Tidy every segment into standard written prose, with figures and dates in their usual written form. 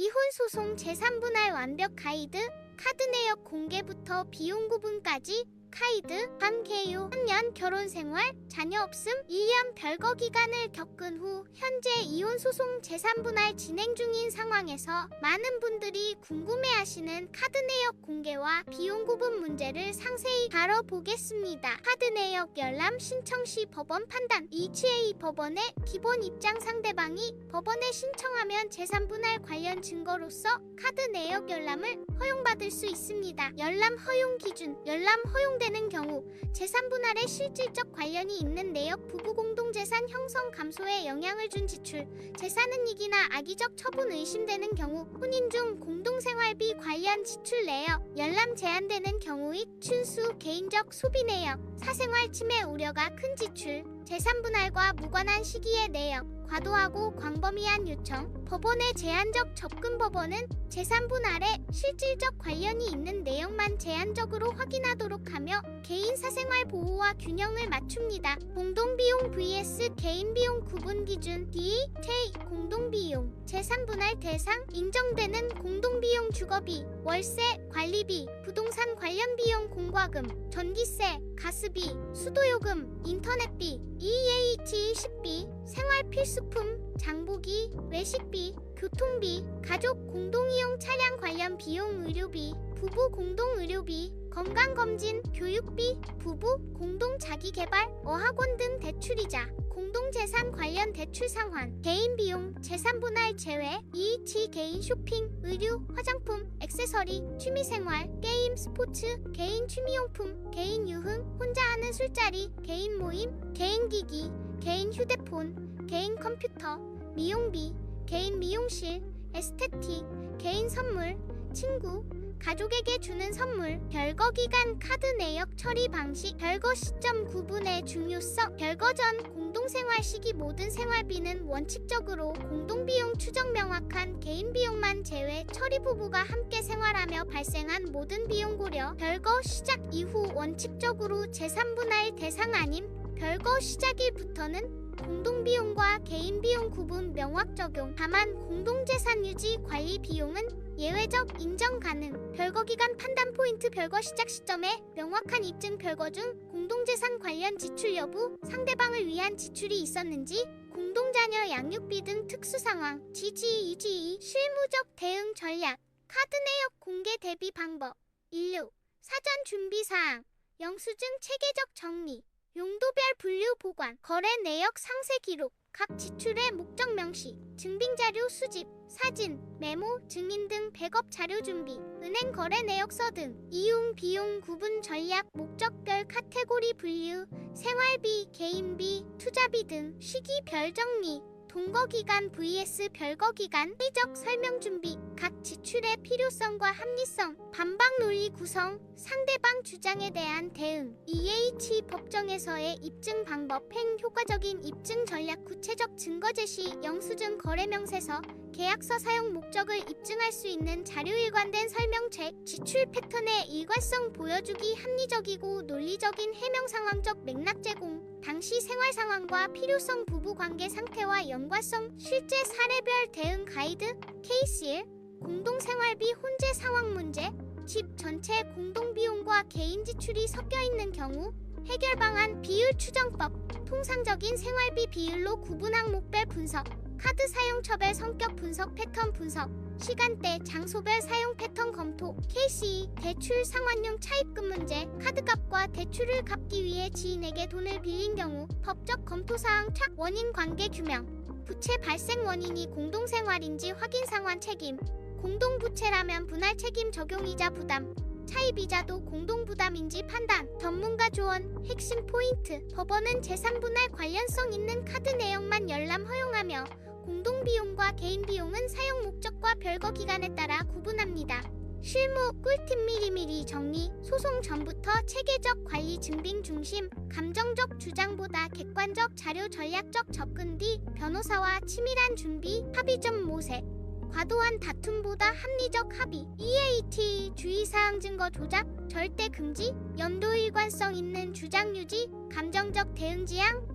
이혼소송 제3분할 완벽 가이드, 카드 내역 공개부터 비용 구분까지 가이드, 반개요, 3년 결혼생활, 자녀 없음, 1년 별거 기간을 겪은 후 현재 이혼소송 제3분할 진행 중인 상황에서 많은 분들이 궁금해하시는 카드 내역 공개와 비용 구분 문제를 상세히 다뤄보겠습니다. 카드 내역 열람 신청 시 법원 판단, EGA 법원의 기본 입장 상대방이 법원에 신청하면 제3분할 관련 증거로서 카드 내역 열람을 허용받을 수 있습니다. 열람 허용 기준, 열람 허용되는 경우 제3분할에 실질적 관련이 있는 내역 부부 공동재산 형성 감소에 영향을 준 지출, 재산은 이기나 악의적 처분 의심되는 경우, 혼인 중 공동생활비 관련 지출 내역, 열람 제한되는 경우익, 춘수, 개인적 소비 내역, 사생활 침해 우려가 큰 지출, 제3분할과 무관한 시기의 내역, 과도하고 광범위한 요청, 법원의 제한적 접근. 법원은 제3분할에 실질적 관련이 있는 내용만 제한적으로 확인하도록 하며 개인 사생활 보호와 균형을 맞춥니다. 공동비용 vs 개인비용 구분 기준 D, J, 공동비용 제3분할 대상, 인정되는 공동비용 주거비, 월세, 관리비, 부동산 관련 비용 공과금, 전기세, 가스비, 수도요금, 인터넷비, EAT 식비, 생활필수품, 장보기, 외식비, 교통비, 가족 공동이용 차량 관련 비용 의료비, 부부 공동의료비, 건강검진, 교육비, 부부 공동자기개발, 어학원 등 대출이자, 공동재산 관련 대출 상환, 개인비용, 제3분할 제외, ET 개인 쇼핑, 의류, 화장품, 액세서리, 취미생활, 게임, 스포츠, 개인 취미용품, 개인 유흥, 혼자 하는 술자리, 개인 모임, 개인기기, 개인 휴대폰, 개인 컴퓨터, 미용비, 개인 미용실, 에스테틱, 개인 선물, 친구, 가족에게 주는 선물, 별거 기간 카드 내역 처리 방식, 별거 시점 구분의 중요성, 별거 전 공동생활 시기 모든 생활비는 원칙적으로 공동비용 추정 명확한 개인비용만 제외, 처리 부부가 함께 생활하며 발생한 모든 비용 고려, 별거 시작 이후 원칙적으로 제3분할 대상 아님, 별거 시작일부터는 공동비용과 개인비용 구분 명확 적용. 다만 공동재산 유지 관리 비용은 예외적 인정 가능. 별거기간 판단 포인트, 별거 시작 시점에 명확한 입증, 별거 중 공동재산 관련 지출 여부, 상대방을 위한 지출이 있었는지, 공동자녀 양육비 등 특수상황, 지지, 유지, 실무적 대응 전략, 카드 내역 공개 대비 방법, 인류, 사전 준비사항, 영수증 체계적 정리, 용도별 분류 보관, 거래 내역 상세 기록, 각 지출의 목적 명시, 증빙자료 수집, 사진, 메모, 증인 등 백업 자료 준비, 은행 거래 내역서 등, 이용 비용 구분 전략, 목적별 카테고리 분류, 생활비, 개인비, 투자비 등, 시기별 정리, 동거기간 vs 별거기간, 회의적 설명 준비, 각 지출의 필요성과 합리성, 반박 논리 구성, 상대방 주장에 대한 대응, EH 법정에서의 입증 방법, 행 효과적인 입증 전략, 구체적 증거 제시, 영수증 거래명세서, 계약서 사용 목적을 입증할 수 있는 자료, 일관된 설명책, 지출 패턴의 일관성 보여주기, 합리적이고 논리적인 해명, 상황적 맥락 제공, 당시 생활 상황과 필요성, 부부관계 상태와 연관성, 실제 사례별 대응 가이드, 케이스 1, 공동생활비 혼재 상황 문제, 집 전체 공동비용과 개인 지출이 섞여 있는 경우, 해결 방안, 비율 추정법, 통상적인 생활비 비율로 구분, 항목별 분석, 카드 사용 처별 성격 분석, 패턴 분석, 시간대, 장소별 사용 패턴 검토, 케이스 2, 대출 상환용 차입금 문제, 카드값과 대출을 갚기 위해 지인에게 돈을 빌린 경우, 법적 검토사항, 착, 원인 관계 규명, 부채 발생 원인이 공동생활인지 확인, 상환 책임, 공동부채라면 분할 책임 적용이자 부담, 차입이자도 공동부담인지 판단, 전문가 조언, 핵심 포인트, 법원은 제3분할 관련성 있는 카드 내역만 열람 허용하며 공동비용과 개인비용은 사용 목적과 별거 기간에 따라 구분합니다. 실무 꿀팁 미리미리 정리, 소송 전부터 체계적 관리, 증빙 중심, 감정적 주장보다 객관적 자료, 전략적 접근 뒤 변호사와 치밀한 준비, 합의점 모색, 과도한 다툼보다 합리적 합의, EAT 주의사항, 증거 조작, 절대 금지, 연도 일관성 있는 주장 유지, 감정적 대응 지향,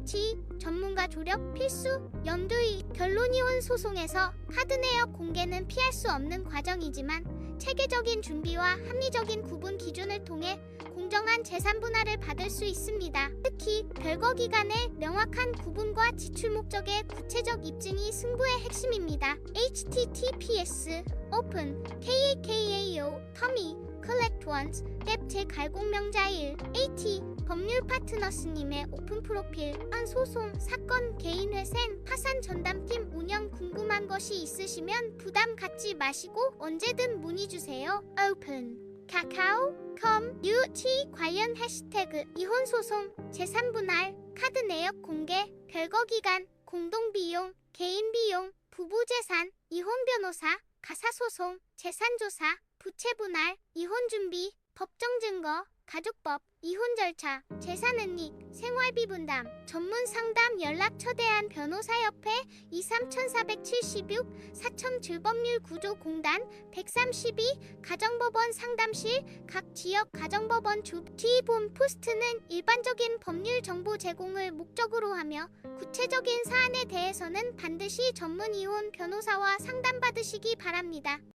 전문가 조력 필수, 염두의 결론이혼 소송에서 카드 내역 공개는 피할 수 없는 과정이지만 체계적인 준비와 합리적인 구분 기준을 통해 공정한 재산 분할을 받을 수 있습니다. 특히 별거 기간의 명확한 구분과 지출 목적의 구체적 입증이 승부의 핵심입니다. https open kakao 터미 collect once 뎁 제갈공명자 1 at 법률 파트너스님의 오픈 프로필 한 소송 사건 개인회생 파산 전담팀 운영 궁금한 것이 있으시면 부담 갖지 마시고 언제든 문의 주세요. open 카카오.com UT 관련 해시태그 이혼소송, 재산분할, 카드 내역 공개, 별거기간, 공동비용, 개인비용, 부부재산, 이혼변호사, 가사소송, 재산조사, 부채분할, 이혼준비, 법정증거, 가족법, 이혼 절차, 재산은닉, 생활비 분담, 전문상담 연락처 대한변호사협회 23476 사천질법률구조공단 132 가정법원 상담실 각 지역 가정법원 뒤본 포스트는 일반적인 법률 정보 제공을 목적으로 하며 구체적인 사안에 대해서는 반드시 전문 이혼 변호사와 상담받으시기 바랍니다.